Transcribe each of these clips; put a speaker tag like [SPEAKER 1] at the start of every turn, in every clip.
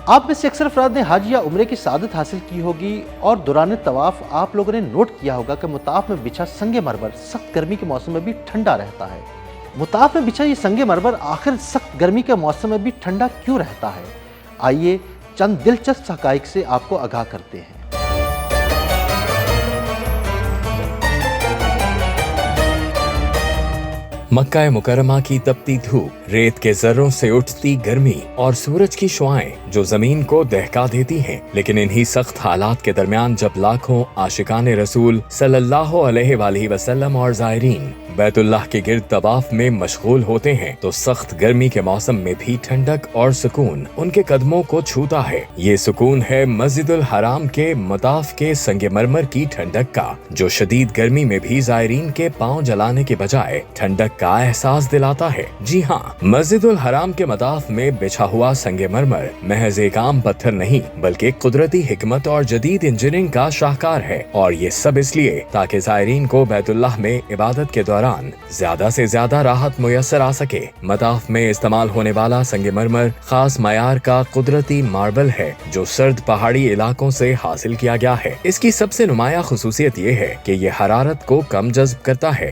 [SPEAKER 1] آپ میں سے اکثر افراد نے حج یا عمرے کی سعادت حاصل کی ہوگی اور دوران طواف آپ لوگوں نے نوٹ کیا ہوگا کہ مطاف میں بچھا سنگ مرمر سخت گرمی کے موسم میں بھی ٹھنڈا رہتا ہے۔ مطاف میں بچھا یہ سنگ مرمر آخر سخت گرمی کے موسم میں بھی ٹھنڈا کیوں رہتا ہے؟ آئیے چند دلچسپ حقائق سے آپ کو آگاہ کرتے ہیں۔
[SPEAKER 2] مکہ مکرمہ کی تپتی دھوپ، ریت کے ذروں سے اٹھتی گرمی اور سورج کی شعاعیں جو زمین کو دہکا دیتی ہیں، لیکن انہی سخت حالات کے درمیان جب لاکھوں عاشقان رسول صلی اللہ علیہ وآلہ وسلم اور زائرین بیت اللہ کے گرد طواف میں مشغول ہوتے ہیں تو سخت گرمی کے موسم میں بھی ٹھنڈک اور سکون ان کے قدموں کو چھوتا ہے۔ یہ سکون ہے مسجد الحرام کے مطاف کے سنگ مرمر کی ٹھنڈک کا، جو شدید گرمی میں بھی زائرین کے پاؤں جلانے کے بجائے ٹھنڈک کا احساس دلاتا ہے۔ جی ہاں، مسجد الحرام کے مطاف میں بچھا ہوا سنگ مرمر محض ایک عام پتھر نہیں بلکہ قدرتی حکمت اور جدید انجینئرنگ کا شاہکار ہے، اور یہ سب اس لیے تاکہ زائرین کو بیت اللہ میں عبادت کے دوران زیادہ سے زیادہ راحت میسر آ سکے۔ مطاف میں استعمال ہونے والا سنگ مرمر خاص معیار کا قدرتی ماربل ہے جو سرد پہاڑی علاقوں سے حاصل کیا گیا ہے۔ اس کی سب سے نمایاں خصوصیت یہ ہے کہ یہ حرارت کو کم جذب کرتا ہے۔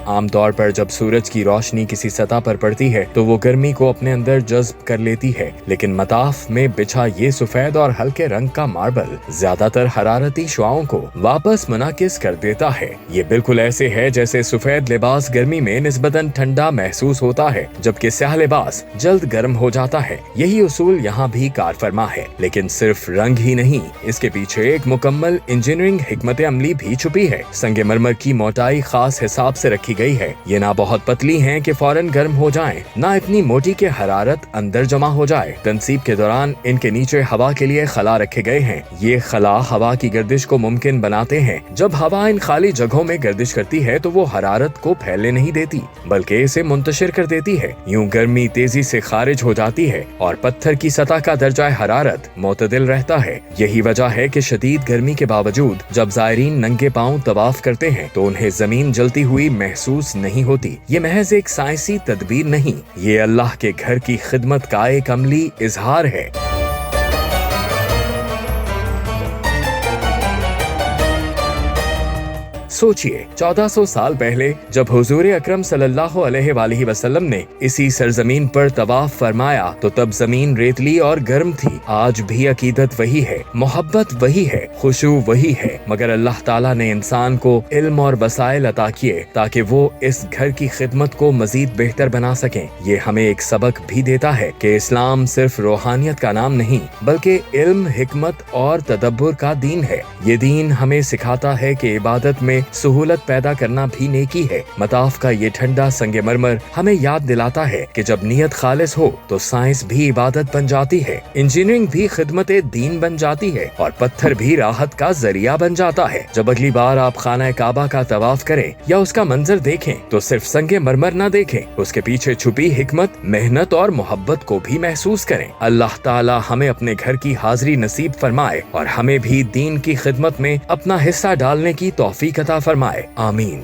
[SPEAKER 2] عام طور پر جب سورج کی روشنی کسی سطح پر پڑتی ہے تو وہ گرمی کو اپنے اندر جذب کر لیتی ہے، لیکن مطاف میں بچھا یہ سفید اور ہلکے رنگ کا ماربل زیادہ تر حرارتی شعاؤں کو واپس منعکس کر دیتا ہے۔ یہ بالکل ایسے ہے جیسے سفید لباس گرمی میں نسبتاً ٹھنڈا محسوس ہوتا ہے جبکہ سیاہ لباس جلد گرم ہو جاتا ہے۔ یہی اصول یہاں بھی کار فرما ہے، لیکن صرف رنگ ہی نہیں، اس کے پیچھے ایک مکمل انجینئرنگ حکمت عملی بھی چھپی ہے۔ سنگ مرمر کی موٹائی خاص حساب سے رکھی گئی ہے۔ یہ نہ بہت پتلی ہیں کہ فوراً گرم ہو جائیں، نہ اتنی موٹی کہ حرارت اندر جمع ہو جائے۔ تنصیب کے دوران ان کے نیچے ہوا کے لیے خلا رکھے گئے ہیں۔ یہ خلا ہوا کی گردش کو ممکن بناتے ہیں۔ جب ہوا ان خالی جگہوں میں گردش کرتی ہے تو وہ حرارت کو پھیلنے نہیں دیتی بلکہ اسے منتشر کر دیتی ہے۔ یوں گرمی تیزی سے خارج ہو جاتی ہے اور پتھر کی سطح کا درجہ حرارت معتدل رہتا ہے۔ یہی وجہ ہے کہ شدید گرمی کے باوجود جب زائرین ننگے پاؤں طواف کرتے ہیں تو انہیں زمین جلتی ہوئی محسوس نہیں ہوتی۔ یہ محض ایک سائنسی تدبیر نہیں، یہ اللہ کے گھر کی خدمت کا ایک عملی اظہار ہے۔ سوچئے 1400 سال پہلے جب حضور اکرم صلی اللہ علیہ وآلہ وسلم نے اسی سرزمین پر طواف فرمایا تو تب زمین ریتلی اور گرم تھی۔ آج بھی عقیدت وہی ہے، محبت وہی ہے، خشوع وہی ہے، مگر اللہ تعالیٰ نے انسان کو علم اور وسائل عطا کیے تاکہ وہ اس گھر کی خدمت کو مزید بہتر بنا سکیں۔ یہ ہمیں ایک سبق بھی دیتا ہے کہ اسلام صرف روحانیت کا نام نہیں بلکہ علم، حکمت اور تدبر کا دین ہے۔ یہ دین ہمیں سکھاتا ہے کہ عبادت میں سہولت پیدا کرنا بھی نیکی ہے۔ مطاف کا یہ ٹھنڈا سنگ مرمر ہمیں یاد دلاتا ہے کہ جب نیت خالص ہو تو سائنس بھی عبادت بن جاتی ہے، انجینئرنگ بھی خدمت دین بن جاتی ہے اور پتھر بھی راحت کا ذریعہ بن جاتا ہے۔ جب اگلی بار آپ خانہ کعبہ کا طواف کریں یا اس کا منظر دیکھیں تو صرف سنگ مرمر نہ دیکھیں، اس کے پیچھے چھپی حکمت، محنت اور محبت کو بھی محسوس کریں۔ اللہ تعالی ہمیں اپنے گھر کی حاضری نصیب فرمائے اور ہمیں بھی دین کی خدمت میں اپنا حصہ ڈالنے کی توفیق عطا فرمائے۔ آمین۔